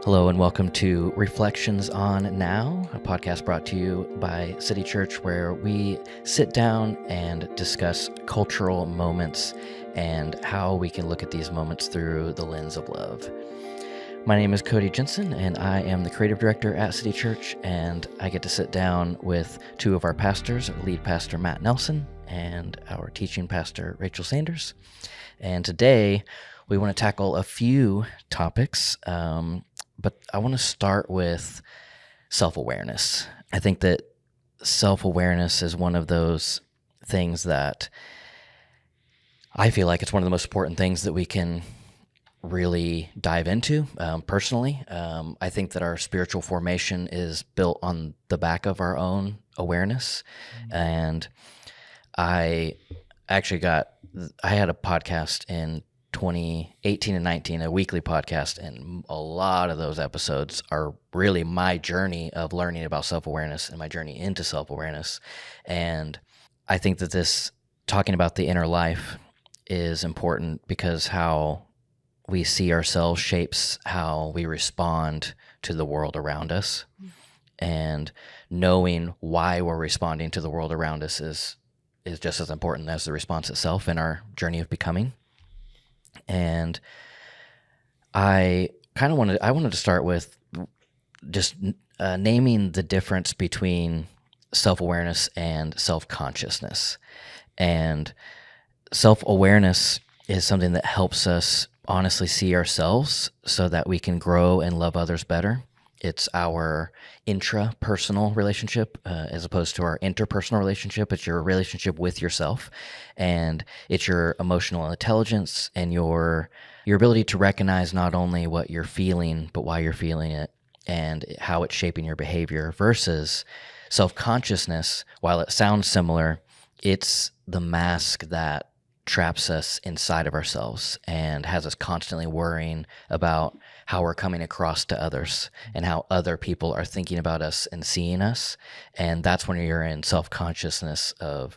Hello and welcome to Reflections on Now, a podcast brought to you by City Church where we sit down and discuss cultural moments and how we can look at these moments through the lens of love. My name is Cody Jensen and I am the creative director at City Church, and I get to sit down with two of our pastors, our lead pastor Matt Nelson and our teaching pastor Rachel Sanders. And today we want to tackle a few topics, but I want to start with self-awareness. I think that self-awareness is one of those things that I feel like it's one of the most important things that we can really dive into personally. I think that our spiritual formation is built on the back of our own awareness. And I had a podcast in 2018 and 19, a weekly podcast, and a lot of those episodes are really my journey of learning about self-awareness and my journey into self-awareness. And I think that this talking about the inner life is important because how we see ourselves shapes how we respond to the world around us. And knowing why we're responding to the world around us is just as important as the response itself in our journey of becoming. And I wanted to start with just naming the difference between self-awareness and self-consciousness. And self-awareness is something that helps us honestly see ourselves so that we can grow and love others better. It's our intrapersonal relationship as opposed to our interpersonal relationship. It's your relationship with yourself, and it's your emotional intelligence and your ability to recognize not only what you're feeling, but why you're feeling it and how it's shaping your behavior. Versus self-consciousness, while it sounds similar, it's the mask that traps us inside of ourselves and has us constantly worrying about how we're coming across to others and how other people are thinking about us and seeing us. And that's when you're in self-consciousness of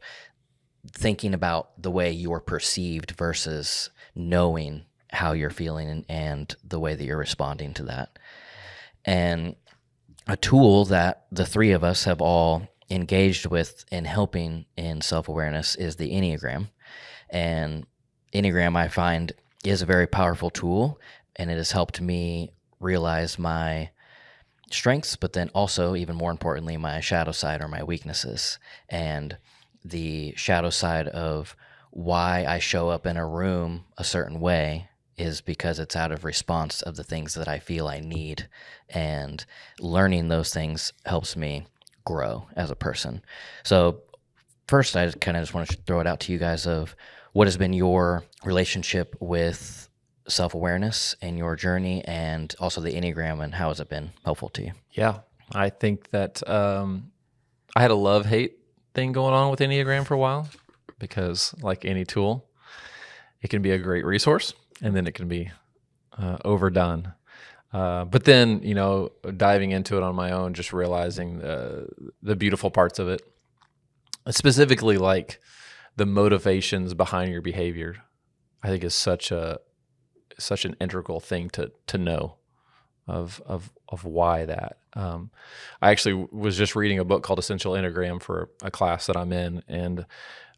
thinking about the way you're perceived versus knowing how you're feeling and the way that you're responding to that. And a tool that the three of us have all engaged with in helping in self-awareness is the Enneagram. And Enneagram, I find, is a very powerful tool, and it has helped me realize my strengths, but then also, even more importantly, my shadow side or my weaknesses. And the shadow side of why I show up in a room a certain way is because it's out of response of the things that I feel I need. And learning those things helps me grow as a person. So first, I kind of just want to throw it out to you guys of what has been your relationship with self-awareness and your journey, and also the Enneagram, and how has it been helpful to you? Yeah, I think that I had a love-hate thing going on with Enneagram for a while because, like any tool, it can be a great resource, and then it can be overdone. But then, diving into it on my own, just realizing the beautiful parts of it, specifically like the motivations behind your behavior, I think is such an integral thing to know of why that. I actually was just reading a book called Essential Enneagram for a class that I'm in, and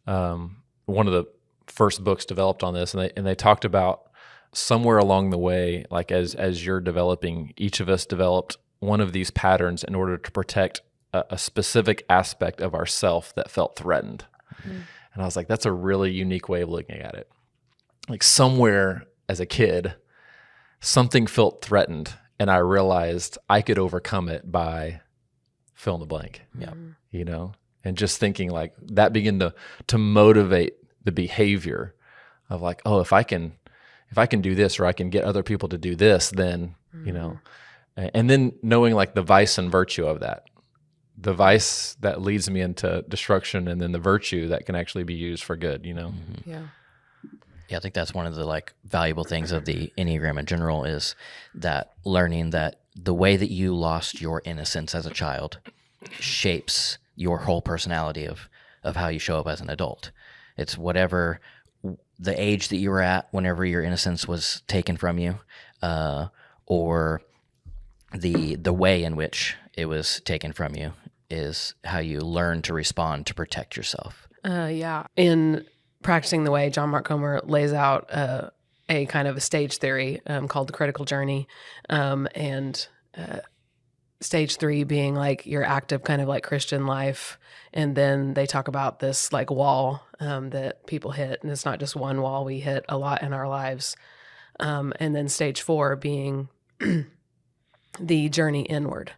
one of the first books developed on this, and they talked about somewhere along the way, like as you're developing, each of us developed one of these patterns in order to protect a specific aspect of ourself that felt threatened. Mm-hmm. And I was like, that's a really unique way of looking at it. Like somewhere as a kid, something felt threatened, and I realized I could overcome it by fill in the blank. Yeah. And just thinking like that began to motivate the behavior of like, oh, if I can do this, or I can get other people to do this, then, and then knowing like the vice and virtue of that. The vice that leads me into destruction, and then the virtue that can actually be used for good, Mm-hmm. Yeah, I think that's one of the valuable things of the Enneagram in general is that learning that the way that you lost your innocence as a child shapes your whole personality of how you show up as an adult. It's whatever the age that you were at whenever your innocence was taken from you, or the way in which it was taken from you is how you learn to respond to protect yourself. Yeah. In practicing the way, John Mark Comer lays out a kind of a stage theory called the critical journey. And stage 3 being like your active kind of like Christian life. And then they talk about this like wall that people hit. And it's not just one wall, we hit a lot in our lives. And then stage 4 being the journey inward.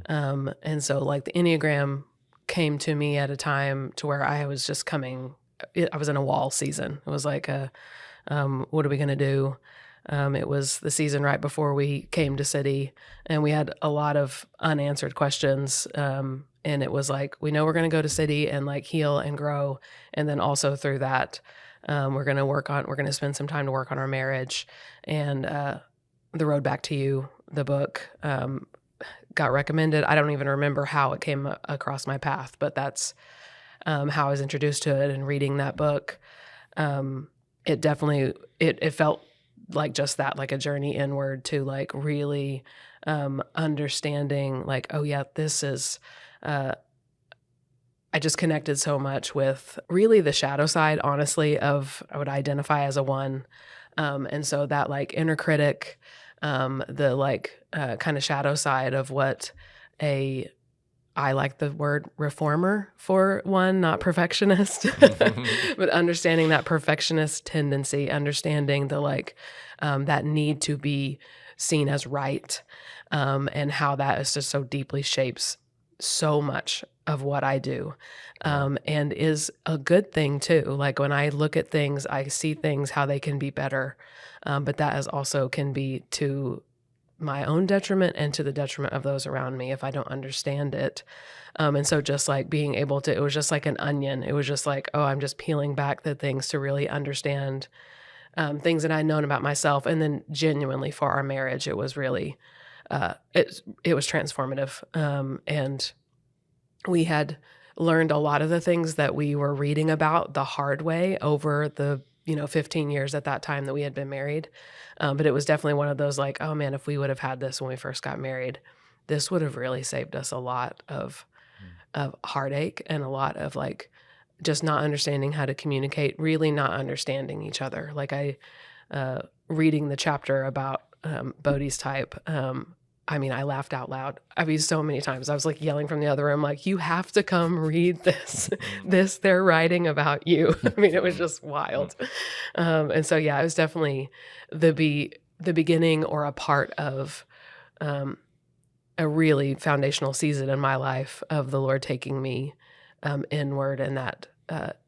And so like the Enneagram came to me at a time to where I was just I was in a wall season. It was like, what are we going to do? It was the season right before we came to city, and we had a lot of unanswered questions. And it was like, we know we're going to go to city and like heal and grow. And then also through that, we're going to spend some time to work on our marriage. And The Road Back to You, the book, got recommended. I don't even remember how it came across my path, but that's how I was introduced to it. And reading that book, it definitely, it felt like just that, like a journey inward to like really understanding like, oh yeah, this is, I just connected so much with really the shadow side, honestly, of I would identify as a 1. And so that like inner critic, the like kind of shadow side of what I like the word reformer for 1, not perfectionist, but understanding that perfectionist tendency, understanding the like that need to be seen as right, and how that is just so deeply shapes so much of what I do, and is a good thing too. Like when I look at things, I see things how they can be better, but that is also can be to my own detriment and to the detriment of those around me if I don't understand it. And so just like being able to, it was just like an onion. It was just like, oh, I'm just peeling back the things to really understand things that I'd known about myself. And then genuinely for our marriage, it was really, it was transformative. And we had learned a lot of the things that we were reading about the hard way over the 15 years at that time that we had been married. But it was definitely one of those like, oh man, if we would have had this when we first got married, this would have really saved us a lot of heartache and a lot of like just not understanding how to communicate, really not understanding each other. Like reading the chapter about Bodhi's type, I laughed out loud. So many times I was like yelling from the other room, like, you have to come read this, they're writing about you. It was just wild. And so, yeah, it was definitely the beginning or a part of a really foundational season in my life of the Lord taking me inward. And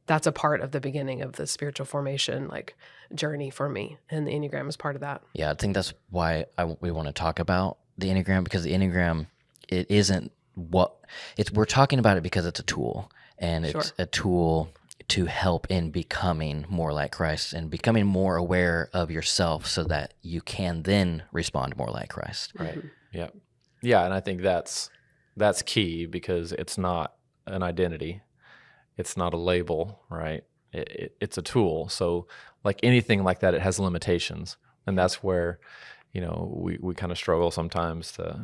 that's a part of the beginning of the spiritual formation, like journey for me. And the Enneagram is part of that. Yeah, I think that's why we want to talk about the Enneagram, because the Enneagram, it isn't we're talking about it because it's a tool, and it's a tool to help in becoming more like Christ and becoming more aware of yourself so that you can then respond more like Christ. Right. Mm-hmm. Yeah. Yeah. And I think that's key, because it's not an identity. It's not a label, right? It's a tool. So like anything like that, it has limitations. And that's where, we kind of struggle sometimes to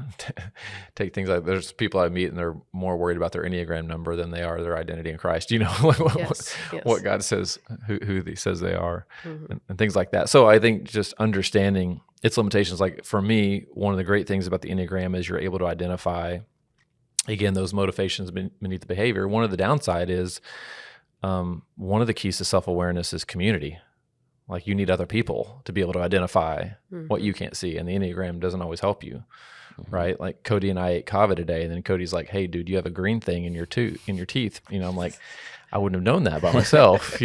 take things like, there's people I meet and they're more worried about their Enneagram number than they are their identity in Christ, what God says, who he says they are, and things like that. So I think just understanding its limitations, like for me, one of the great things about the Enneagram is you're able to identify, again, those motivations beneath the behavior. One of the downside is, one of the keys to self-awareness is community. Like you need other people to be able to identify what you can't see, and the Enneagram doesn't always help you, right? Like Cody and I ate kava today, and then Cody's like, "Hey, dude, you have a green thing in your teeth." I'm like, I wouldn't have known that by myself,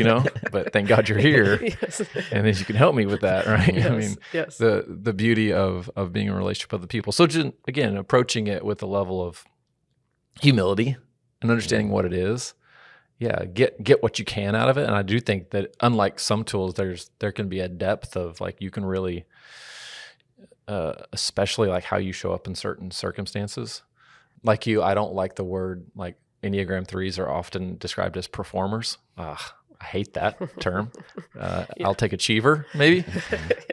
But thank God you're here, Yes. and then you can help me with that, right? Yes. Yes. The beauty of being in a relationship with other people. So just again, approaching it with a level of humility and understanding what it is. Yeah, get what you can out of it. And I do think that unlike some tools, there can be a depth of like you can really, especially like how you show up in certain circumstances. Like I don't like the word like Enneagram 3s are often described as performers. I hate that term. I'll take achiever, maybe.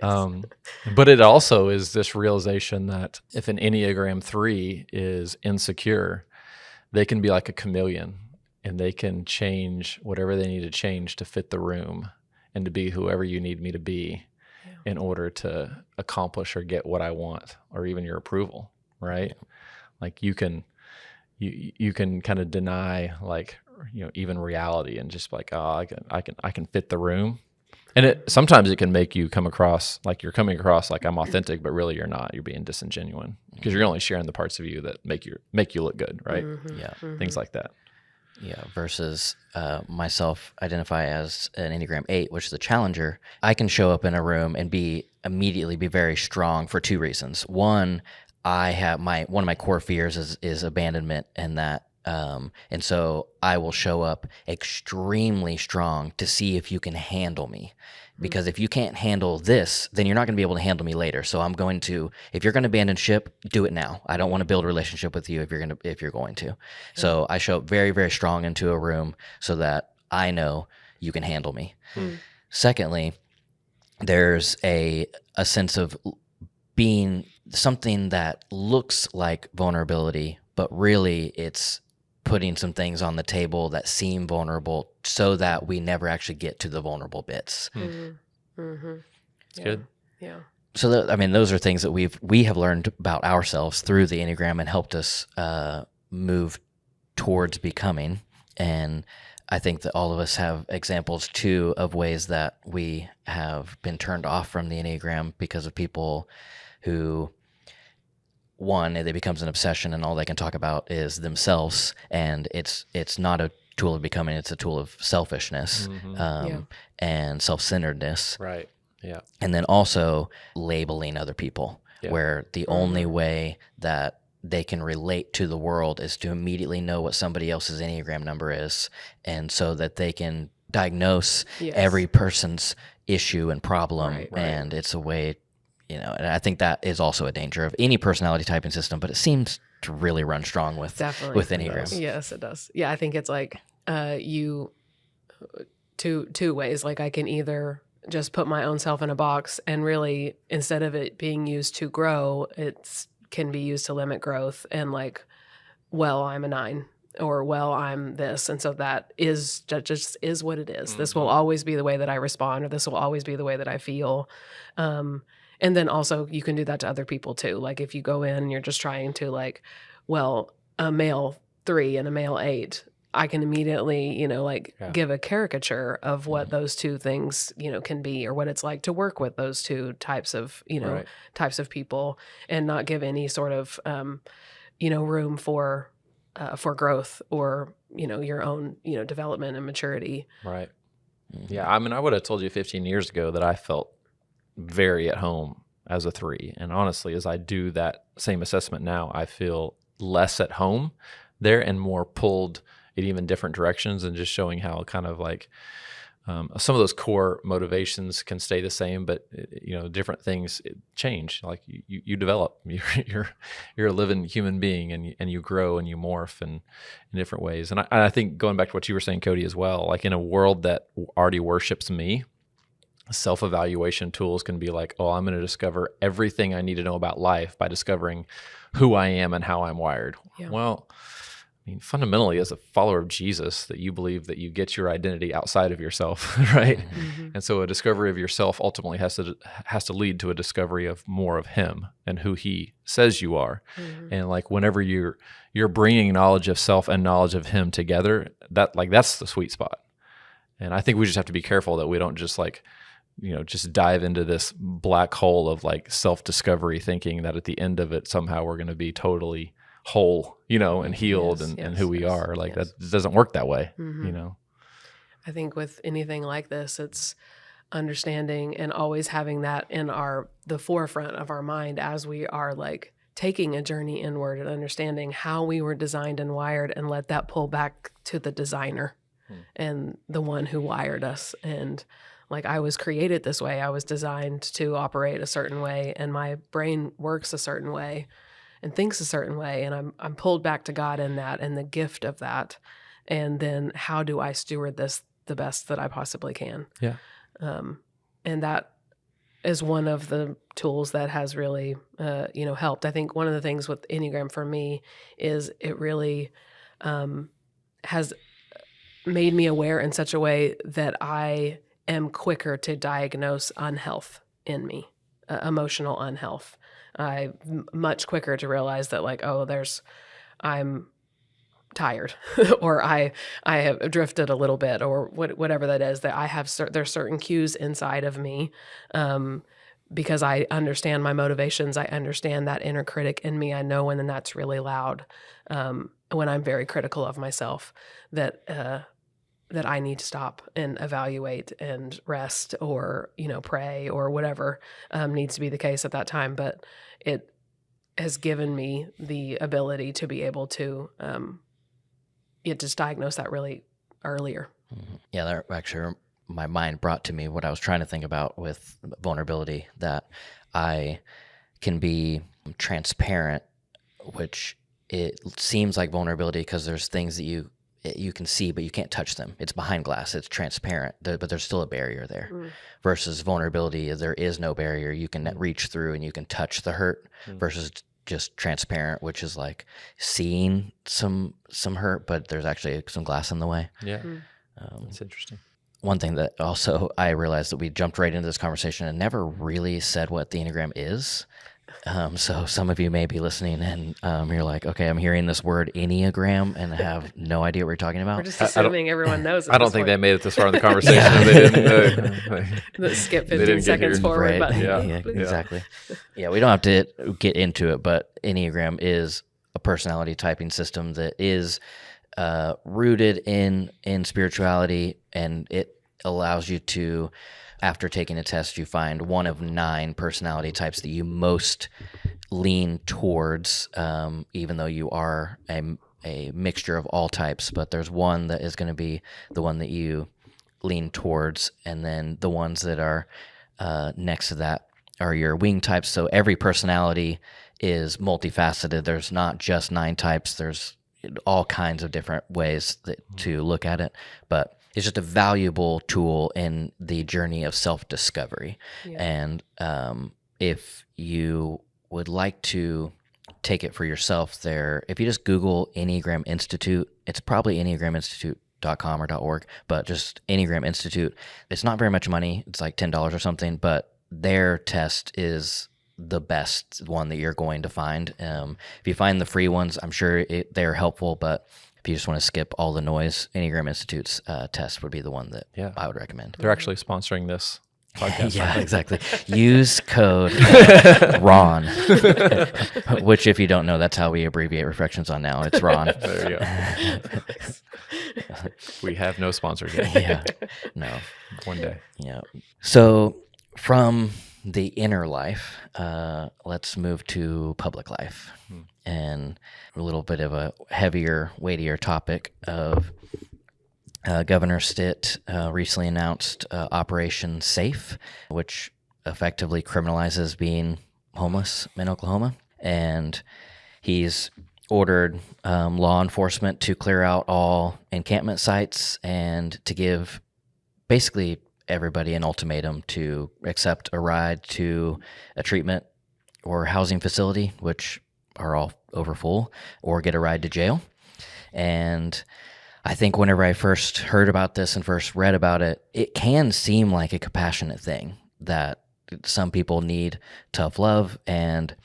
But it also is this realization that if an Enneagram 3 is insecure, they can be like a chameleon, and they can change whatever they need to change to fit the room and to be whoever you need me to be in order to accomplish or get what I want, or even your approval, right? Like you can kind of deny, like, even reality, and just like, oh, I can fit the room. And sometimes it can make you come across like you're coming across like I'm authentic, but really you're not. You're being disingenuous because you're only sharing the parts of you that make you look good, right? Yeah. Things like that. Yeah, versus myself identify as an Enneagram 8, which is a challenger. I can show up in a room and immediately be very strong for two reasons. One, I have one of my core fears is abandonment, and that and so I will show up extremely strong to see if you can handle me. Because if you can't handle this, then you're not going to be able to handle me later. So I'm going to, if you're going to abandon ship, do it now. I don't want to build a relationship with you if you're going to. So I show up very, very strong into a room so that I know you can handle me. Secondly, there's a sense of being something that looks like vulnerability, but really it's putting some things on the table that seem vulnerable so that we never actually get to the vulnerable bits. It's good. Yeah. So those are things that we have learned about ourselves through the Enneagram and helped us move towards becoming. And I think that all of us have examples too of ways that we have been turned off from the Enneagram because of people who, one, it becomes an obsession and all they can talk about is themselves, and it's not a tool of becoming, it's a tool of selfishness and self-centeredness. Right. Yeah. And then also labeling other people, where the only way that they can relate to the world is to immediately know what somebody else's Enneagram number is, and so that they can diagnose every person's issue and problem. Right. And it's a way, and I think that is also a danger of any personality typing system, but it seems to really run strong with Enneagram. Yes, it does. Yeah, I think it's like two ways. Like I can either just put my own self in a box, and really instead of it being used to grow, it can be used to limit growth, and like, well, I'm a 9, or well, I'm this. And so that just is what it is. This will always be the way that I respond, or this will always be the way that I feel. And then also you can do that to other people too. Like if you go in and you're just trying to like, well, a male 3 and a male 8, I can immediately, give a caricature of what those two things, can be, or what it's like to work with those two types of, types of people, and not give any sort of, room for growth or, your own, development and maturity. Right. Yeah. I mean, I would have told you 15 years ago that I felt very at home as a 3. And honestly, as I do that same assessment now, I feel less at home there and more pulled in even different directions, and just showing how kind of like some of those core motivations can stay the same, but different things change. Like you develop, you're a living human being, and you grow and you morph in different ways. And I think going back to what you were saying, Cody, as well, like in a world that already worships me, self-evaluation tools can be like, oh, I'm going to discover everything I need to know about life by discovering who I am and how I'm wired. Yeah. Well, I mean, fundamentally, as a follower of Jesus, that you believe that you get your identity outside of yourself, right? And so a discovery of yourself ultimately has to lead to a discovery of more of Him and who He says you are. And like whenever you're bringing knowledge of self and knowledge of Him together, that's the sweet spot. And I think we just have to be careful that we don't just just dive into this black hole of like self-discovery, thinking that at the end of it somehow we're going to be totally whole, and healed and who we are. Like that doesn't work that way, I think with anything like this, it's understanding and always having that in the forefront of our mind as we are like taking a journey inward, and understanding how we were designed and wired, and let that pull back to the designer and the one who wired us. And like, I was created this way. I was designed to operate a certain way, and my brain works a certain way and thinks a certain way, and I'm pulled back to God in that and the gift of that. And then how do I steward this the best that I possibly can. Yeah. And that is one of the tools that has really, helped. I think one of the things with Enneagram for me is it really has made me aware in such a way that I am quicker to diagnose unhealth in me, emotional unhealth. I'm much quicker to realize that I'm tired or I have drifted a little bit or whatever that is, that I have there's certain cues inside of me because I understand my motivations. I understand that inner critic in me. I know when that's really loud, when I'm very critical of myself, that I need to stop and evaluate and rest or, pray or whatever needs to be the case at that time. But it has given me the ability to be able to just diagnose that really earlier. Yeah, that actually, my mind brought to me what I was trying to think about with vulnerability, that I can be transparent, which it seems like vulnerability because there's things that you can see, but you can't touch them. It's behind glass. It's transparent, but there's still a barrier there. Versus vulnerability, there is no barrier. You can reach through and you can touch the hurt versus just transparent, which is like seeing some hurt, but there's actually some glass in the way. Yeah. That's interesting. One thing that also I realized that we jumped right into this conversation and never really said what the Enneagram is. So some of you may be listening and you're like, okay, I'm hearing this word Enneagram and have no idea what you're talking about. We're just assuming everyone knows it. I don't think they made it this far in the conversation. They didn't. Skip 15 seconds forward. Right. Button. Yeah, exactly. Yeah, we don't have to get into it, but Enneagram is a personality typing system that is rooted in spirituality, and it allows you to, after taking a test, you find one of 9 personality types that you most lean towards, even though you are a mixture of all types. But there's one that is going to be the one that you lean towards, and then the ones that are next to that are your wing types. So every personality is multifaceted. There's not just 9 types. There's all kinds of different ways to look at it. But it's just a valuable tool in the journey of self-discovery. Yeah. And if you would like to take it for yourself there, if you just Google Enneagram Institute, it's probably enneagraminstitute.com or .org, but just Enneagram Institute. It's not very much money. It's like $10 or something, but their test is the best one that you're going to find. If you find the free ones, I'm sure they're helpful, but if you just want to skip all the noise, Enneagram Institute's test would be the one that I would recommend. They're actually sponsoring this podcast. Yeah, exactly. Use code RON, which, if you don't know, that's how we abbreviate Reflections on Now. It's RON. There you go. We have no sponsors yet. Yeah, no. One day. Yeah. So from the inner life, let's move to public life. And a little bit of a heavier, weightier topic of Governor Stitt recently announced Operation Safe, which effectively criminalizes being homeless in Oklahoma. And he's ordered law enforcement to clear out all encampment sites and to give basically everybody an ultimatum to accept a ride to a treatment or housing facility, which are all overfull, or get a ride to jail. And I think whenever I first heard about this and first read about it, it can seem like a compassionate thing, that some people need tough love and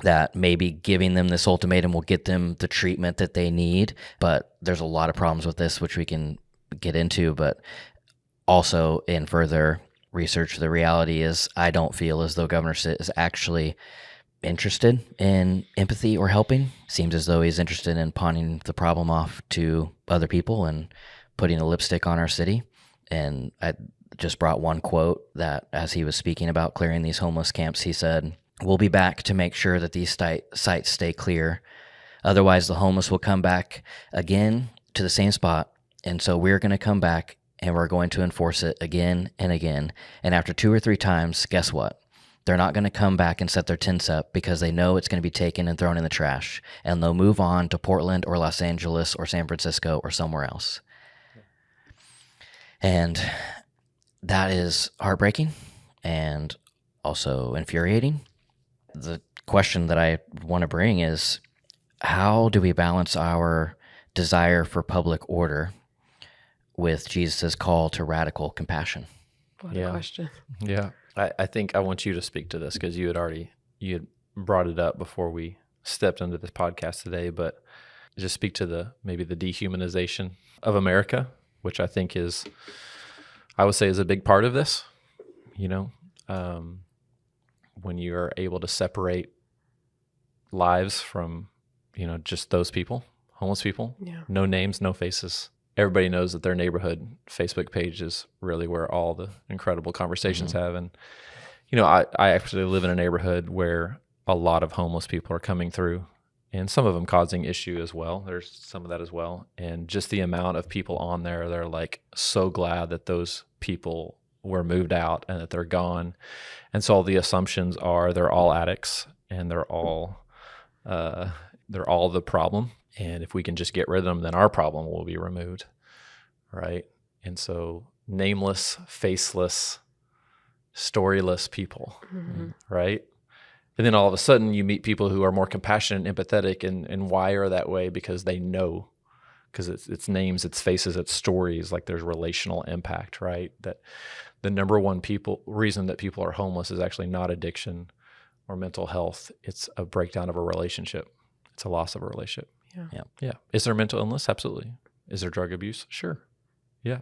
that maybe giving them this ultimatum will get them the treatment that they need. But there's a lot of problems with this, which we can get into. But also, in further research, the reality is I don't feel as though Governor Stitt is actually interested in empathy or helping. Seems as though he's interested in pawning the problem off to other people and putting a lipstick on our city. And I just brought one quote that, as he was speaking about clearing these homeless camps, he said, "We'll be back to make sure that these sites stay clear. Otherwise, the homeless will come back again to the same spot. And so we're going to come back and we're going to enforce it again and again. And after 2 or 3 times, guess what? They're not going to come back and set their tents up because they know it's going to be taken and thrown in the trash. And they'll move on to Portland or Los Angeles or San Francisco or somewhere else." And that is heartbreaking and also infuriating. The question that I want to bring is, how do we balance our desire for public order with Jesus' call to radical compassion? What a question. Yeah. I think I want you to speak to this because you had brought it up before we stepped into this podcast today, but just speak to maybe the dehumanization of America, which I think I would say is a big part of this, when you are able to separate lives from, just those people, homeless people, no names, no faces. Everybody knows that their neighborhood Facebook page is really where all the incredible conversations have. And, I actually live in a neighborhood where a lot of homeless people are coming through, and some of them causing issue as well. There's some of that as well. And just the amount of people on there, they're like so glad that those people were moved out and that they're gone. And so all the assumptions are they're all addicts and they're all the problem. And if we can just get rid of them, then our problem will be removed, right? And so nameless, faceless, storyless people, right? And then all of a sudden you meet people who are more compassionate and empathetic and wire that way because they know, because it's names, it's faces, it's stories, like there's relational impact, right? That the number one reason that people are homeless is actually not addiction or mental health. It's a breakdown of a relationship. It's a loss of a relationship. Yeah. Is there mental illness? Absolutely. Is there drug abuse? Sure. Yeah.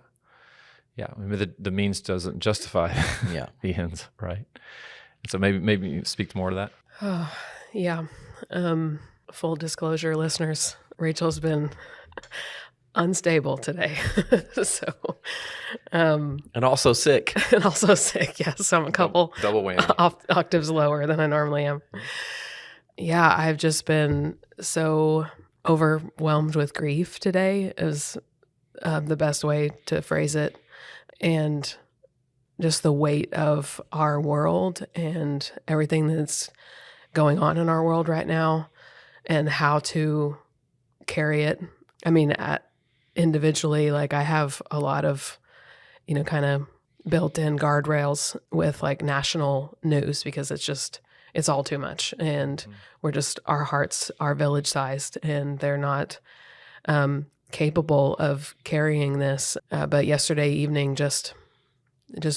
I mean, the means doesn't justify the ends, right? So maybe speak more to that. Oh, yeah. Full disclosure, listeners, Rachel's been unstable today. And also sick. Yes. So I'm a couple double whammy. Octaves lower than I normally am. Yeah, I've just been so overwhelmed with grief today is the best way to phrase it. And just the weight of our world and everything that's going on in our world right now and how to carry it. I mean, individually, like I have a lot of, kind of built-in guardrails with like national news because it's all too much. And our hearts are village-sized and they're not capable of carrying this. But yesterday evening just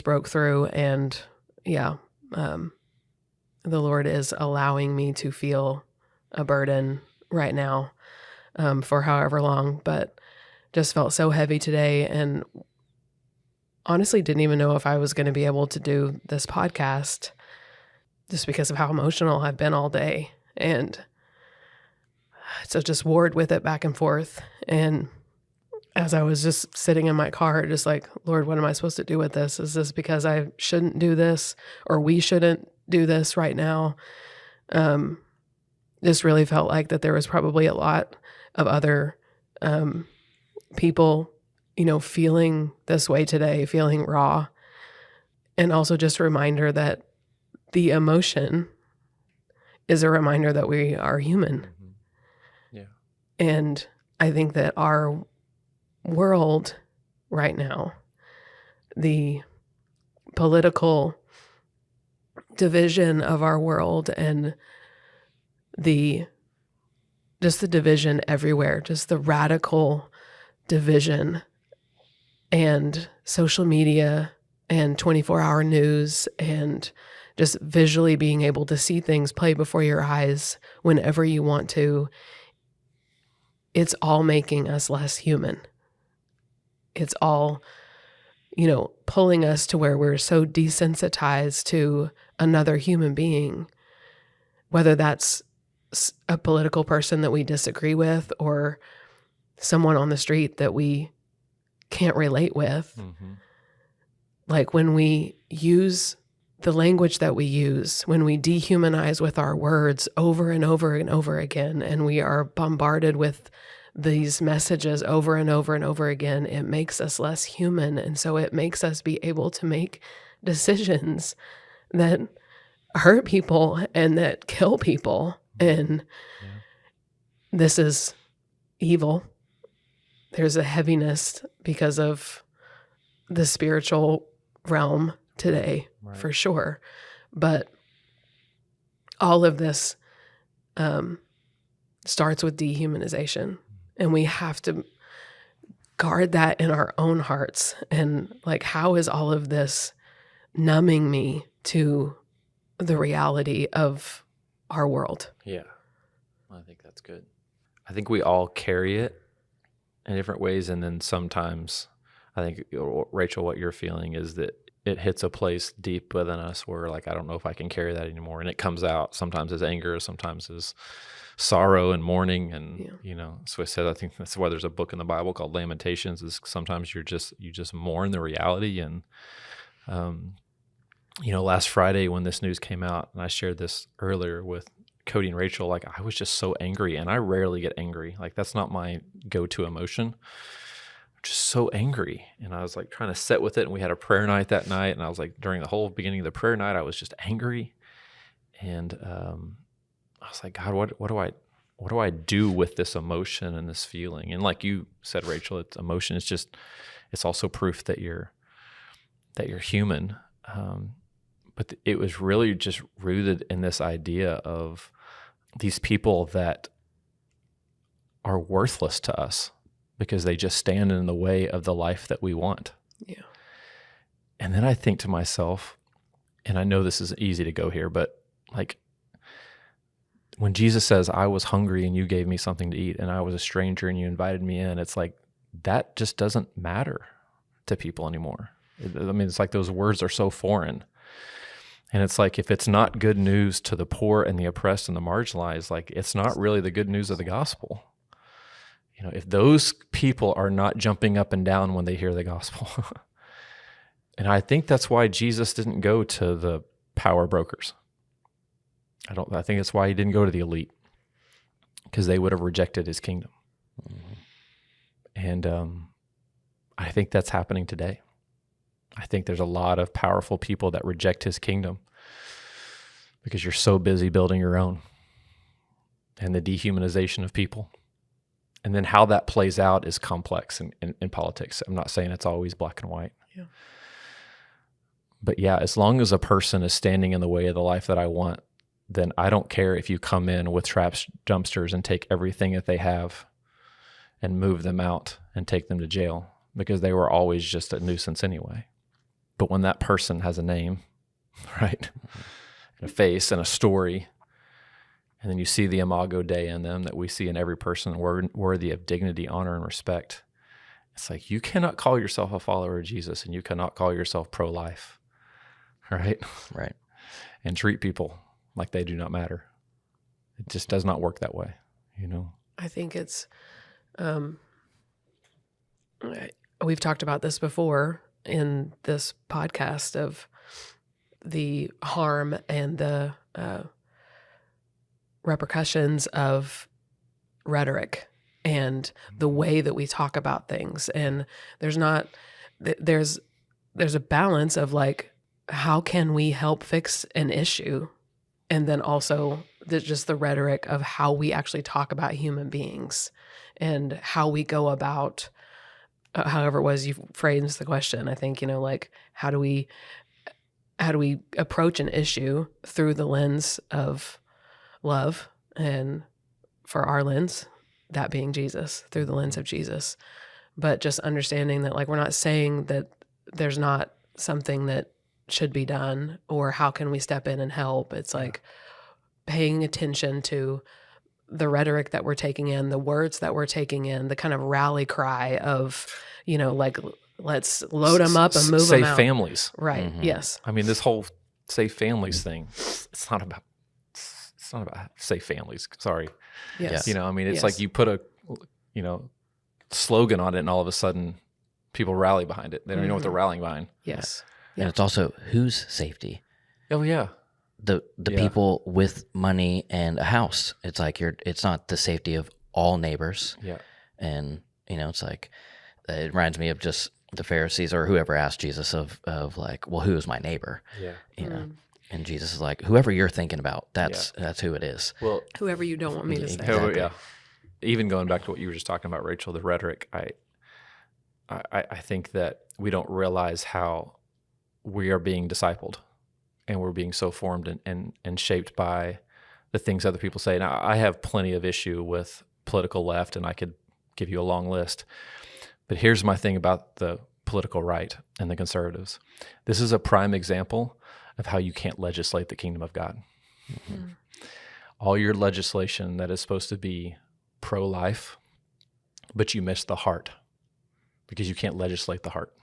broke through, and the Lord is allowing me to feel a burden right now for however long, but just felt so heavy today, and honestly didn't even know if I was going to be able to do this podcast just because of how emotional I've been all day. And so just warred with it back and forth. And as I was just sitting in my car, just like, Lord, what am I supposed to do with this? Is this because I shouldn't do this, or we shouldn't do this right now? Just really felt like that there was probably a lot of other people, feeling this way today, feeling raw. And also just a reminder that the emotion is a reminder that we are human. Yeah. And I think that our world right now, the political division of our world and the division everywhere, just the radical division and social media and 24-hour news and just visually being able to see things play before your eyes whenever you want to, it's all making us less human. It's all, pulling us to where we're so desensitized to another human being, whether that's a political person that we disagree with or someone on the street that we can't relate with. Mm-hmm. Like when we use the language that we use, when we dehumanize with our words over and over and over again, and we are bombarded with these messages over and over and over again, it makes us less human. And so it makes us be able to make decisions that hurt people and that kill people. And this is evil. There's a heaviness because of the spiritual realm today, Right. for sure. But all of this starts with dehumanization, and we have to guard that in our own hearts. And like, how is all of this numbing me to the reality of our world? Yeah. I think that's good. I think we all carry it in different ways. And then sometimes I think, Rachel, what you're feeling is that it hits a place deep within us where like, I don't know if I can carry that anymore. And it comes out sometimes as anger, sometimes as sorrow and mourning. And, so I said, I think that's why there's a book in the Bible called Lamentations, is sometimes you just mourn the reality. And, last Friday when this news came out, and I shared this earlier with Cody and Rachel, like I was just so angry, and I rarely get angry. Like that's not my go-to emotion. I'm just so angry. And I was like trying to sit with it. And we had a prayer night that night. And I was like, during the whole beginning of the prayer night, I was just angry. And I was like, God, what do I do with this emotion and this feeling? And like you said, Rachel, it's emotion. It's also proof that you're human. But it was really just rooted in this idea of these people that are worthless to us because they just stand in the way of the life that we want. Yeah. And then I think to myself, and I know this is easy to go here, but like when Jesus says, I was hungry and you gave me something to eat, and I was a stranger and you invited me in, it's like, that just doesn't matter to people anymore. It's like those words are so foreign. And it's like, if it's not good news to the poor and the oppressed and the marginalized, like it's not really the good news of the gospel. If those people are not jumping up and down when they hear the gospel. And I think that's why Jesus didn't go to the power brokers. I think that's why he didn't go to the elite, because they would have rejected his kingdom. Mm-hmm. And I think that's happening today. I think there's a lot of powerful people that reject his kingdom because you're so busy building your own, and the dehumanization of people. And then how that plays out is complex in politics. I'm not saying it's always black and white. Yeah. But yeah, as long as a person is standing in the way of the life that I want, then I don't care if you come in with trash dumpsters and take everything that they have and move them out and take them to jail, because they were always just a nuisance anyway. But when that person has a name, right, and a face and a story, and then you see the imago Dei in them that we see in every person worthy of dignity, honor, and respect, it's like you cannot call yourself a follower of Jesus and you cannot call yourself pro-life, right? Right. And treat people like they do not matter. It just does not work that way, I think it's, we've talked about this before in this podcast of the harm and the repercussions of rhetoric and the way that we talk about things. And there's a balance of like, how can we help fix an issue? And then also just the rhetoric of how we actually talk about human beings and how we go about, however it was you phrased the question. I think, like, how do we approach an issue through the lens of love, and for our lens, that being Jesus, through the lens of Jesus. But just understanding that, like, we're not saying that there's not something that should be done, or how can we step in and help. It's like paying attention to the rhetoric that we're taking in, the words that we're taking in, the kind of rally cry of, like, let's load them up and move them out. Save families. Right. Mm-hmm. Yes. I mean, this whole save families thing, it's not about save families. Sorry. Yes. It's Yes. like you put a, slogan on it, and all of a sudden people rally behind it. They don't even know what they're rallying behind. Yes. And it's also whose safety? Oh yeah. The people with money and a house. It's like it's not the safety of all neighbors. Yeah. And it's like, it reminds me of just the Pharisees or whoever asked Jesus of like, well, who is my neighbor? Yeah. And Jesus is like, whoever you're thinking about, that's who it is. Well, Whoever you don't want me to say. Exactly. yeah. Even going back to what you were just talking about, Rachel, the rhetoric, I think that we don't realize how we are being discipled, and we're being so formed and shaped by the things other people say. Now, I have plenty of issue with political left, and I could give you a long list. But here's my thing about the political right and the conservatives. This is a prime example of how you can't legislate the kingdom of God. Mm-hmm. All your legislation that is supposed to be pro-life, but you miss the heart because you can't legislate the heart.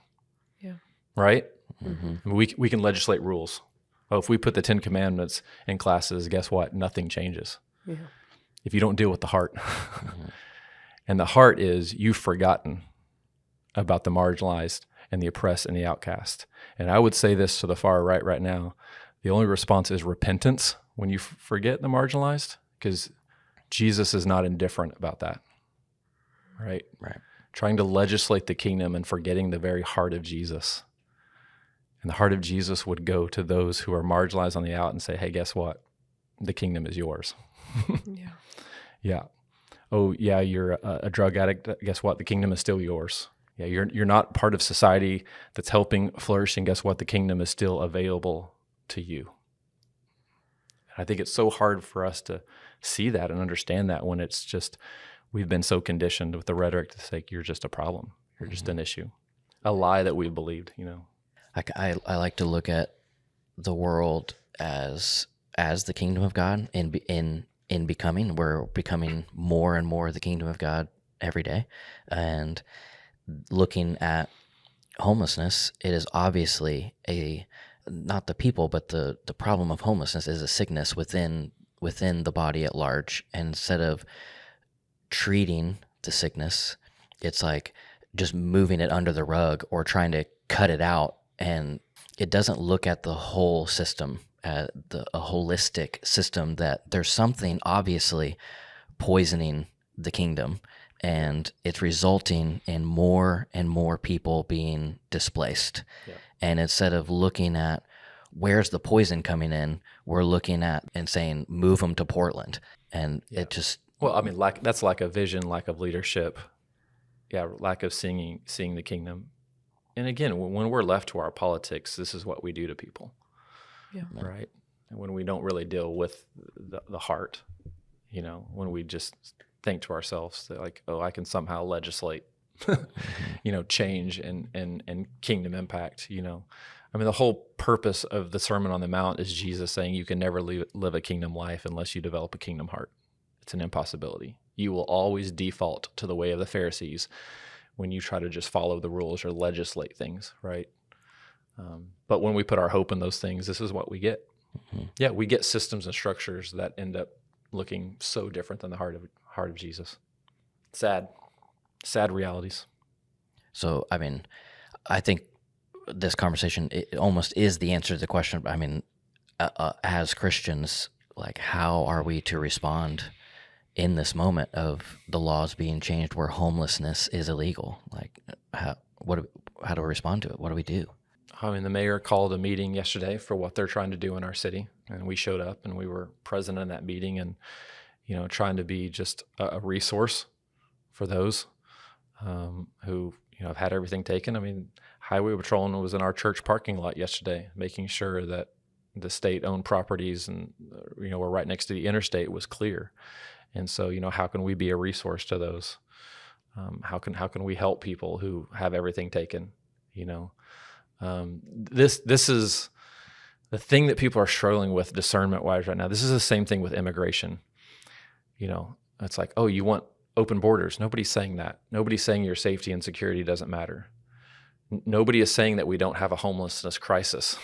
Yeah. Right? Mm-hmm. We can legislate rules. Oh, if we put the 10 Commandments in classes, guess what? Nothing changes. Yeah. If you don't deal with the heart. And the heart is you've forgotten about the marginalized and the oppressed and the outcast. And I would say this to the far right now. The only response is repentance when you forget the marginalized, because Jesus is not indifferent about that. Right? Right. Trying to legislate the kingdom and forgetting the very heart of Jesus. And the heart of Jesus would go to those who are marginalized on the out and say, hey, guess what? The kingdom is yours. Yeah. Yeah. Oh, yeah, you're a drug addict. Guess what? The kingdom is still yours. Yeah, you're not part of society that's helping flourishing. Guess what? The kingdom is still available to you. I think it's so hard for us to see that and understand that when it's just, we've been so conditioned with the rhetoric to say, you're just a problem. You're just an issue. A lie that we've believed, you know. I like to look at the world as the kingdom of God in becoming. We're becoming more and more the kingdom of God every day. And looking at homelessness, it is obviously not the people, but the problem of homelessness is a sickness within the body at large. And instead of treating the sickness, it's like just moving it under the rug or trying to cut it out. And it doesn't look at the whole system, a holistic system, that there's something obviously poisoning the kingdom, and it's resulting in more and more people being displaced. Yeah. And instead of looking at where's the poison coming in, we're looking at and saying, move them to Portland. And it just... Well, I mean, that's lack of vision, lack of leadership. Yeah, lack of seeing the kingdom. And again, when we're left to our politics, this is what we do to people. Yeah. Right? And when we don't really deal with the heart, you know, when we just think to ourselves that like, oh, I can somehow legislate, you know, change and kingdom impact, you know. I mean, the whole purpose of the Sermon on the Mount is Jesus saying you can never live a kingdom life unless you develop a kingdom heart. It's an impossibility. You will always default to the way of the Pharisees when you try to just follow the rules or legislate things, right? But when we put our hope in those things, this is what we get. Mm-hmm. Yeah, we get systems and structures that end up looking so different than the heart of Jesus. Sad realities. So, I mean, I think this conversation, it almost is the answer to the question. I mean, as Christians, like, how are we to respond in this moment of the laws being changed where homelessness is illegal? Like, how do we respond to it? What do we do? I mean, the mayor called a meeting yesterday for what they're trying to do in our city, and we showed up and we were present in that meeting, and you know, trying to be just a resource for those who have had everything taken. I mean, highway patrolman was in our church parking lot yesterday, making sure that the state-owned properties and were right next to the interstate was clear. And so, how can we be a resource to those? How can we help people who have everything taken? This is the thing that people are struggling with discernment-wise right now. This is the same thing with immigration. It's like, oh, you want open borders. Nobody's saying that. Nobody's saying your safety and security doesn't matter. Nobody is saying that we don't have a homelessness crisis.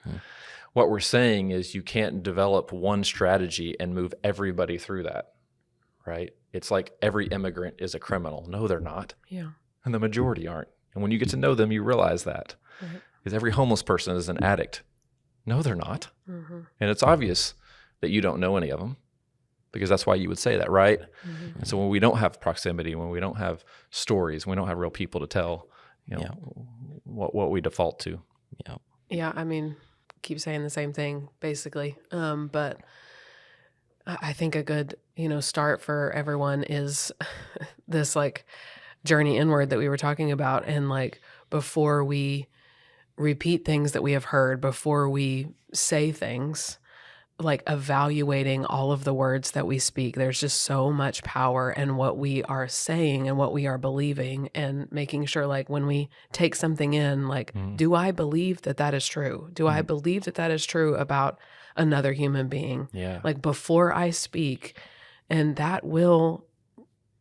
Mm-hmm. What we're saying is you can't develop one strategy and move everybody through that, right? It's like every immigrant is a criminal. No, they're not. Yeah. And the majority aren't. And when you get to know them, you realize that. Right. Because every homeless person is an addict. No, they're not. Mm-hmm. And it's obvious that you don't know any of them, because that's why you would say that, right? Mm-hmm. And so when we don't have proximity, when we don't have stories, when we don't have real people to tell, what we default to. Yeah. Yeah, I mean, keep saying the same thing, basically. But I think a good, start for everyone is this like journey inward that we were talking about, and like before we repeat things that we have heard, before we say things, like evaluating all of the words that we speak. There's just so much power in what we are saying and what we are believing, and making sure, like, when we take something in, like, do I believe that that is true? Do I believe that that is true about another human being? Yeah. Like, before I speak, and that will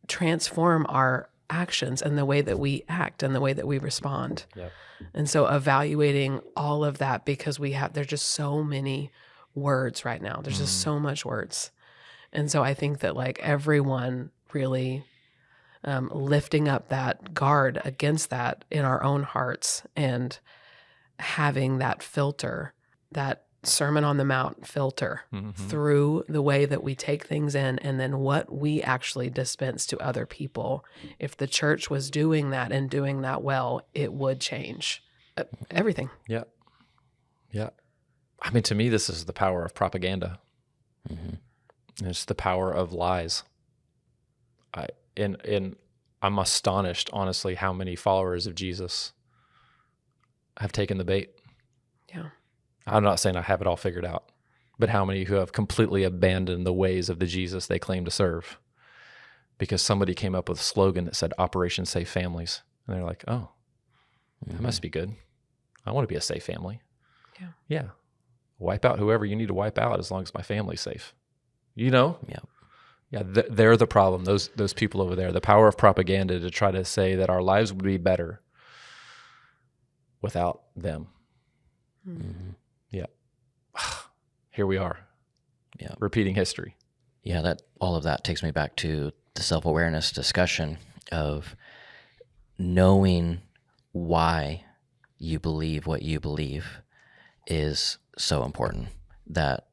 transform our actions and the way that we act and the way that we respond. Yep. And so evaluating all of that, because there's just so many words right now. There's just so much words. And so I think that, like, everyone really lifting up that guard against that in our own hearts, and having that filter, that Sermon on the Mount filter through the way that we take things in, and then what we actually dispense to other people. If the church was doing that and doing that well, it would change everything. Yeah. Yeah. I mean, to me, this is the power of propaganda. It's the power of lies. I'm astonished, honestly, how many followers of Jesus have taken the bait. Yeah. I'm not saying I have it all figured out, but how many who have completely abandoned the ways of the Jesus they claim to serve because somebody came up with a slogan that said Operation Safe Families. And they're like, oh, that must be good. I want to be a safe family. Yeah. Yeah. Wipe out whoever you need to wipe out as long as my family's safe. You know? Yeah. Yeah, they're the problem. Those people over there, the power of propaganda to try to say that our lives would be better without them. Yeah. Here we are. Yeah. Repeating history. Yeah, that all of that takes me back to the self-awareness discussion of knowing why you believe what you believe is so important. That,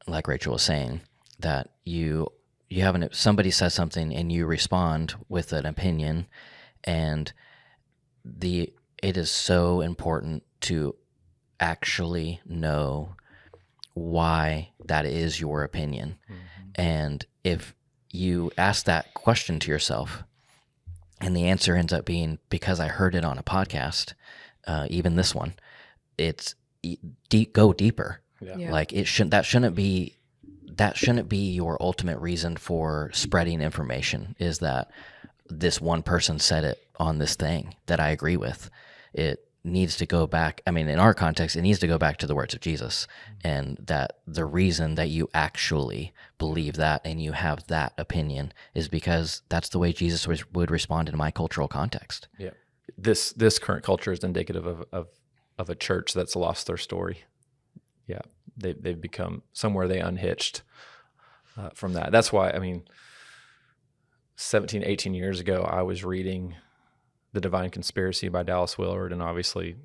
like Rachel was saying, that you haven't, somebody says something and you respond with an opinion, and it is so important to actually know why that is your opinion. And if you ask that question to yourself and the answer ends up being because I heard it on a podcast, even this one, it's go deeper. Yeah. Like that shouldn't be your ultimate reason for spreading information, is that this one person said it on this thing that I agree with. It needs to go back. I mean, in our context, it needs to go back to the words of Jesus, and that the reason that you actually believe that and you have that opinion is because that's the way Jesus would respond in my cultural context. Yeah. This current culture is indicative of a church that's lost their story. Yeah. They've become somewhere they unhitched from that. That's why, I mean, 17, 18 years ago, I was reading The Divine Conspiracy by Dallas Willard, and obviously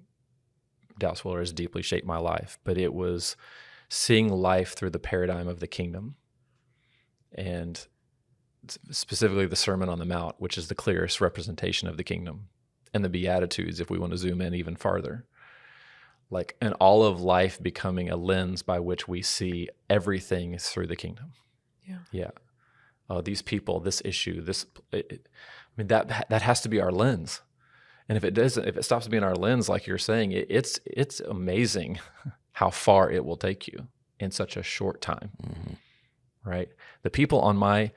Dallas Willard has deeply shaped my life, but it was seeing life through the paradigm of the kingdom, and specifically the Sermon on the Mount, which is the clearest representation of the kingdom, and the Beatitudes, if we want to zoom in even farther. Like, and all of life becoming a lens by which we see everything through the kingdom. Yeah. Yeah. Oh, these people, this issue, I mean, that has to be our lens. And if it stops being our lens, like you're saying, it's amazing how far it will take you in such a short time. Right? The people on my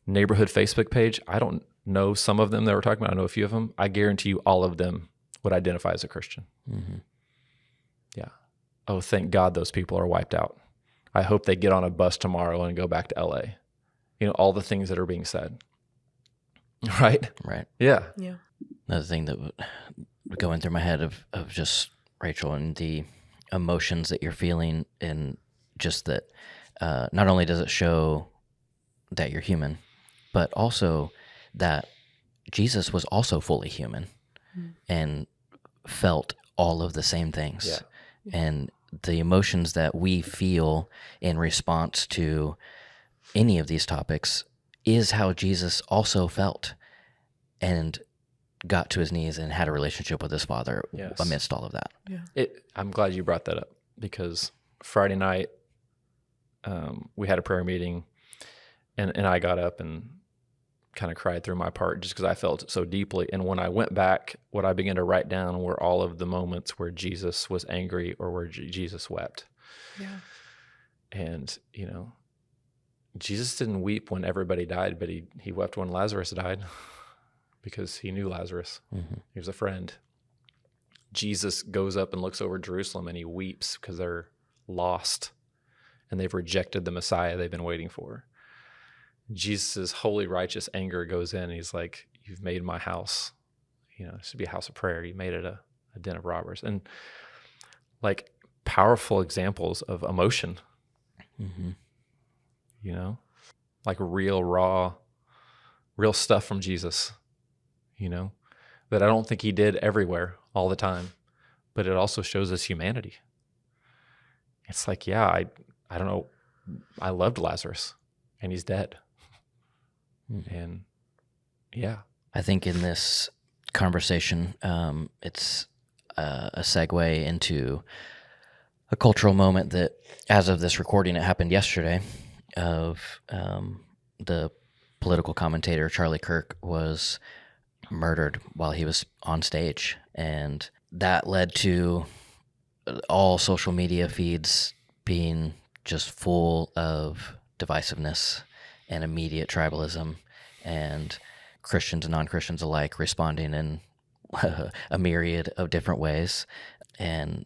neighborhood Facebook page, I don't know some of them that we're talking about. I know a few of them. I guarantee you all of them would identify as a Christian. Yeah. Oh, thank God those people are wiped out. I hope they get on a bus tomorrow and go back to LA. You know, all the things that are being said. Right? Right. Yeah. Yeah. Another thing that would going through my head of just Rachel and the emotions that you're feeling, and just that not only does it show that you're human, but also that Jesus was also fully human and felt all of the same things. Yeah. And the emotions that we feel in response to any of these topics is how Jesus also felt and got to his knees and had a relationship with his Father amidst all of that. Yeah. I'm glad you brought that up, because Friday night we had a prayer meeting, and I got up and kind of cried through my part just because I felt it so deeply. And when I went back, what I began to write down were all of the moments where Jesus was angry or where Jesus wept. Yeah. And, Jesus didn't weep when everybody died, but he wept when Lazarus died because he knew Lazarus. Mm-hmm. He was a friend. Jesus goes up and looks over Jerusalem and he weeps because they're lost and they've rejected the Messiah they've been waiting for. Jesus' holy, righteous anger goes in and he's like, you've made my house, it should be a house of prayer. You made it a den of robbers. And like powerful examples of emotion, Mm-hmm. Like real, raw, real stuff from Jesus, that I don't think he did everywhere all the time, but it also shows us humanity. It's like, yeah, I don't know. I loved Lazarus and he's dead. And yeah, I think in this conversation, it's a segue into a cultural moment that, as of this recording, it happened yesterday, of the political commentator Charlie Kirk was murdered while he was on stage. And that led to all social media feeds being just full of divisiveness and immediate tribalism, and Christians and non-Christians alike responding in a myriad of different ways. And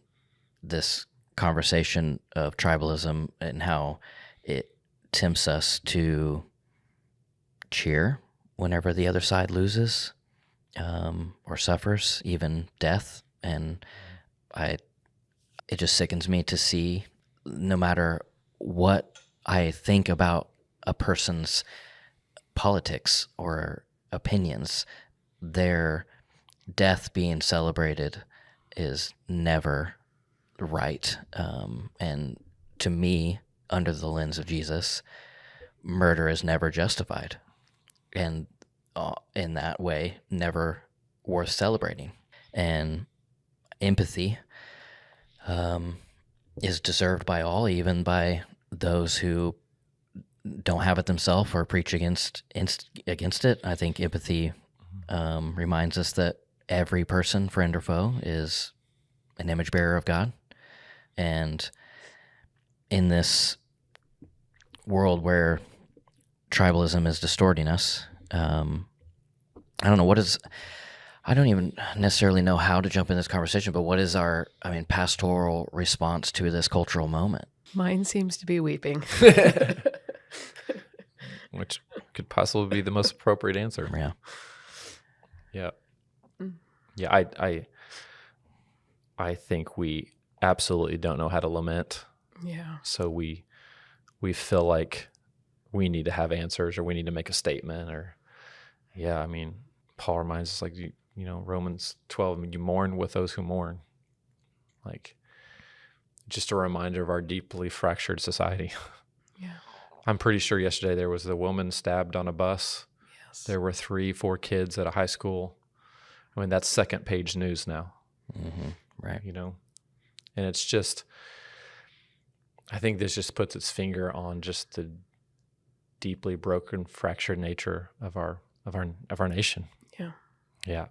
this conversation of tribalism and how it tempts us to cheer whenever the other side loses or suffers, even death. And it just sickens me to see, no matter what I think about a person's politics or opinions, their death being celebrated is never right. And to me, under the lens of Jesus, murder is never justified, and in that way, never worth celebrating. And empathy is deserved by all, even by those who don't have it themselves or preach against it. I think empathy reminds us that every person, friend or foe, is an image bearer of God. And in this world where tribalism is distorting us, I don't even necessarily know how to jump in this conversation, but what is our, pastoral response to this cultural moment? Mine seems to be weeping. Which could possibly be the most appropriate answer. Yeah. Yeah. Yeah, I think we absolutely don't know how to lament. Yeah. So we feel like we need to have answers, or we need to make a statement, or Paul reminds us, like, Romans 12, you mourn with those who mourn. Like, just a reminder of our deeply fractured society. Yeah. I'm pretty sure yesterday there was a woman stabbed on a bus. Yes. There were 3-4 kids at a high school. That's second page news now. Mm-hmm. Right. And it's just, I think this just puts its finger on just the deeply broken, fractured nature of our nation. Yeah. Yeah.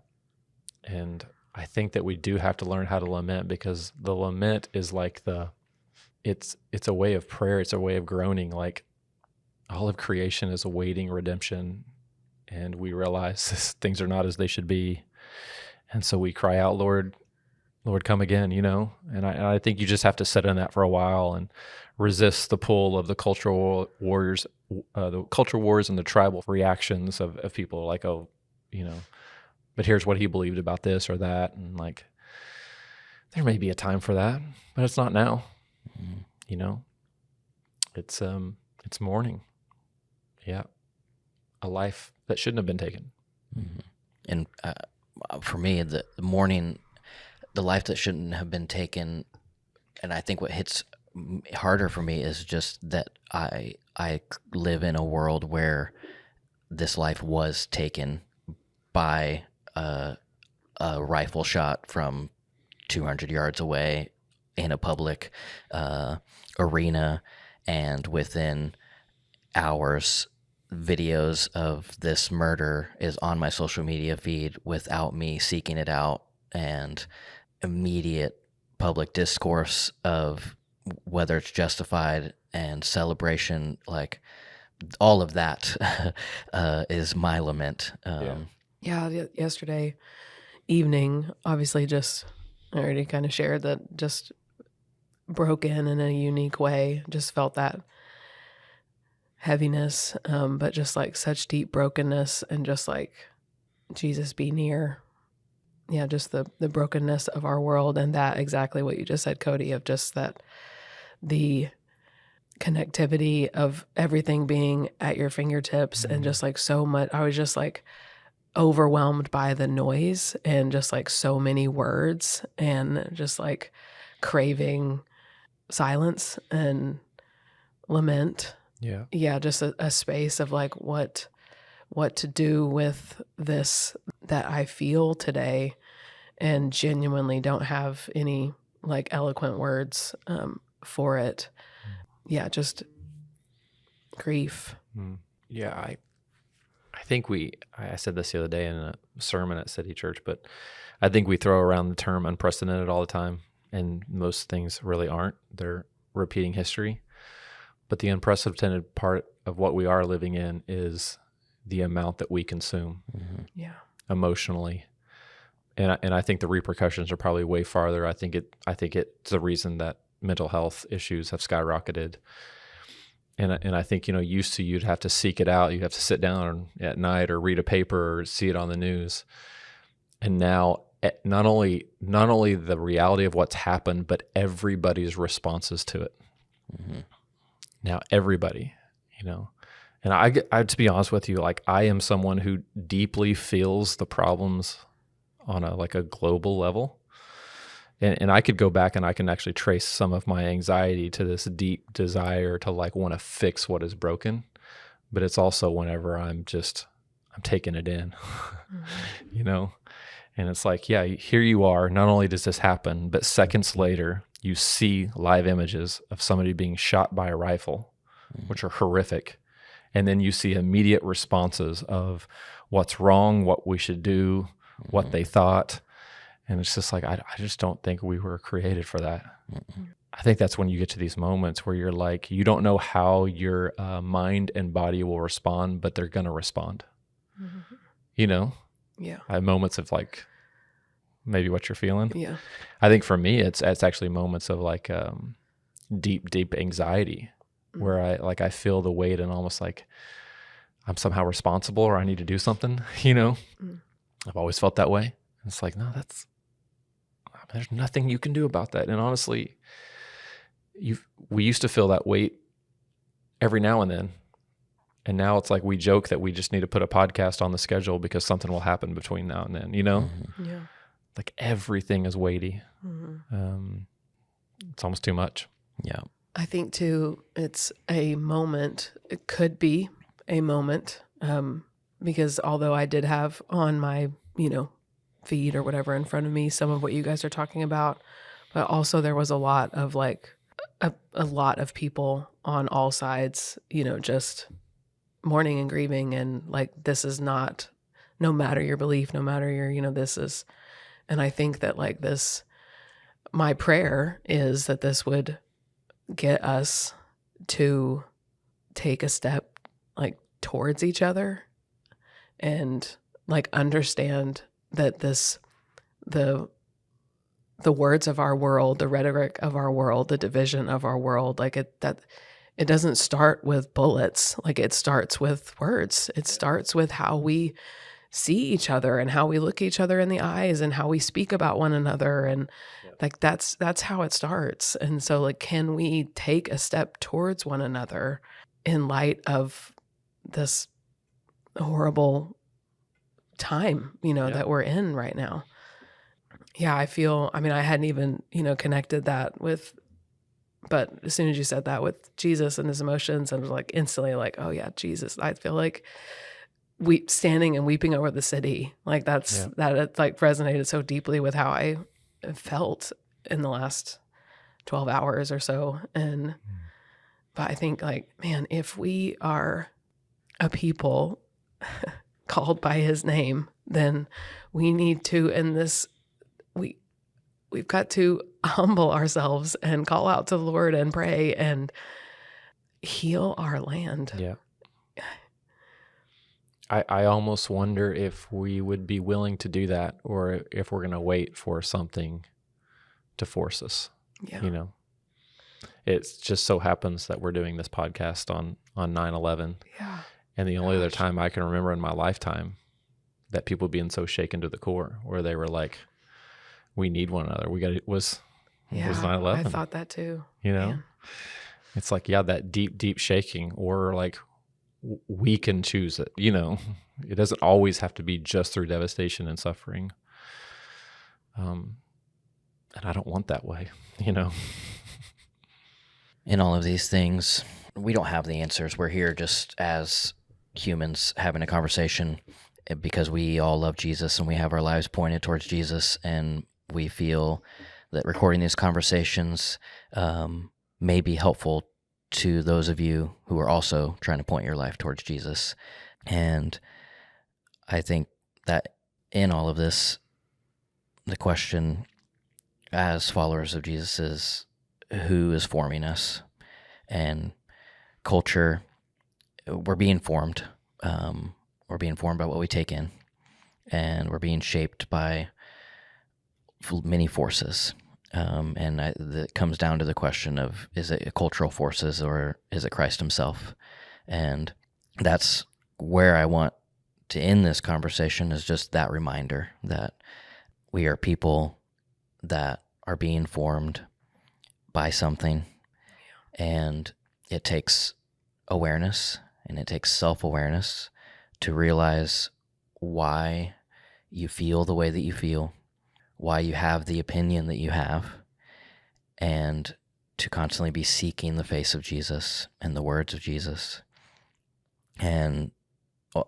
And I think that we do have to learn how to lament, because the lament is like it's a way of prayer. It's a way of groaning. Like, all of creation is awaiting redemption, and we realize things are not as they should be. And so we cry out, Lord, come again, And I think you just have to sit in that for a while and resist the pull of the cultural wars and the tribal reactions of people, like, but here's what he believed about this or that. And like, there may be a time for that, but it's not now. Mm-hmm. It's mourning. Yeah. A life that shouldn't have been taken. Mm-hmm. And for me, the mourning, the life that shouldn't have been taken, and I think what hits harder for me is just that I live in a world where this life was taken by a rifle shot from 200 yards away in a public arena, and within hours videos of this murder is on my social media feed without me seeking it out, and immediate public discourse of whether it's justified and celebration, like all of that is my lament. Yesterday evening, obviously, just I already kind of shared that, just broken in a unique way, just felt that heaviness, but just like such deep brokenness, and just like, Jesus, be near. Yeah, just the brokenness of our world, and that exactly what you just said, Cody, of just that the connectivity of everything being at your fingertips, and just like so much. I was just like overwhelmed by the noise, and just like so many words, and just like craving silence and lament. Yeah, just a space of like what to do with this that I feel today, and genuinely don't have any like eloquent words for it. Yeah, just grief. Yeah, I think I said this the other day in a sermon at City Church, but I think we throw around the term unprecedented all the time, and most things really aren't. They're repeating history. But the unprecedented part of what we are living in is the amount that we consume emotionally. And I think the repercussions are probably way farther. I think it's the reason that mental health issues have skyrocketed. And I think, used to, you'd have to seek it out. You'd have to sit down at night or read a paper or see it on the news. And now not only the reality of what's happened, but everybody's responses to it. Now, everybody, and I to be honest with you, like, I am someone who deeply feels the problems on a global level. And I could go back and I can actually trace some of my anxiety to this deep desire to want to fix what is broken. But it's also whenever I'm taking it in, and it's like, yeah, here you are. Not only does this happen, but seconds later, you see live images of somebody being shot by a rifle, which are horrific. And then you see immediate responses of what's wrong, what we should do, what they thought. And it's just like, I just don't think we were created for that. I think that's when you get to these moments where you're like, you don't know how your mind and body will respond, but they're going to respond. Yeah. I have moments of maybe what you're feeling. Yeah. I think for me, it's actually moments of deep anxiety where I feel the weight and almost like I'm somehow responsible or I need to do something, I've always felt that way. It's like, no, there's nothing you can do about that. And honestly, we used to feel that weight every now and then. And now it's like we joke that we just need to put a podcast on the schedule because something will happen between now and then, Yeah. Like everything is weighty. It's almost too much. Yeah. I think too, it's a moment. It could be a moment, because although I did have on my, feed or whatever in front of me some of what you guys are talking about, but also there was a lot of a lot of people on all sides, just mourning and grieving, and this is not, no matter your belief, no matter your, this is, and I think that this, my prayer is that this would get us to take a step towards each other, and understand that the words of our world, the rhetoric of our world, the division of our world, it doesn't start with bullets. It starts with words. It starts with how we see each other and how we look each other in the eyes and how we speak about one another. And that's how it starts. And so can we take a step towards one another in light of this horrible time, that we're in right now? Yeah, I hadn't even, connected that with, but as soon as you said that with Jesus and his emotions, I was instantly oh yeah, Jesus. I feel we standing and weeping over the city. That it resonated so deeply with how I felt in the last 12 hours or so. And, but I think man, if we are a people called by his name, then we need to, in this, we've got to humble ourselves and call out to the Lord and pray and heal our land. Yeah. I almost wonder if we would be willing to do that, or if we're going to wait for something to force us. Yeah. You know, it just so happens that we're doing this podcast on 9/11. Yeah. And the only other time I can remember in my lifetime that people being so shaken to the core, where they were like, we need one another. Was 9/11. I thought that too. You know, Man. It's like, yeah, that deep, deep shaking, or like, we can choose it. You know, it doesn't always have to be just through devastation and suffering. And I don't want that way, you know. In all of these things, we don't have the answers. We're here just as humans having a conversation because we all love Jesus and we have our lives pointed towards Jesus, and we feel that recording these conversations may be helpful to those of you who are also trying to point your life towards Jesus. And I think that in all of this, the question as followers of Jesus is, who is forming us? And culture, we're being formed. We're being formed by what we take in, and we're being shaped by many forces. And it comes down to the question of, is it cultural forces or is it Christ himself? And that's where I want to end this conversation, is just that reminder that we are people that are being formed by something, and it takes awareness and it takes self-awareness to realize why you feel the way that you feel, why you have the opinion that you have, and to constantly be seeking the face of Jesus and the words of Jesus. And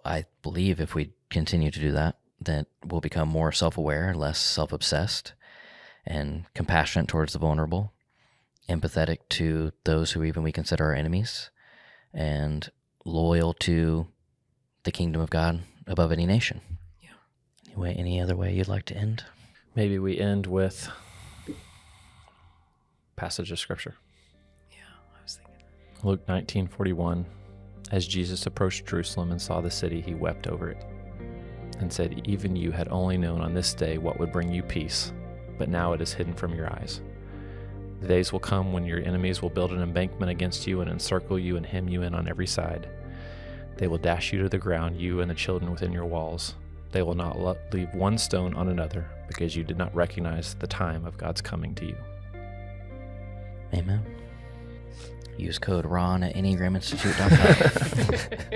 I believe if we continue to do that, then we'll become more self-aware, less self-obsessed, and compassionate towards the vulnerable, empathetic to those who even we consider our enemies, and loyal to the kingdom of God above any nation. Yeah. Anyway, any other way you'd like to end? Maybe we end with passage of scripture. Yeah, I was thinking. Luke 19:41. As Jesus approached Jerusalem and saw the city, he wept over it and said, "Even you had only known on this day what would bring you peace, but now it is hidden from your eyes. The days will come when your enemies will build an embankment against you and encircle you and hem you in on every side. They will dash you to the ground, you and the children within your walls. They will not leave one stone on another, because you did not recognize the time of God's coming to you." Amen. Use code RON at enneagraminstitute.com.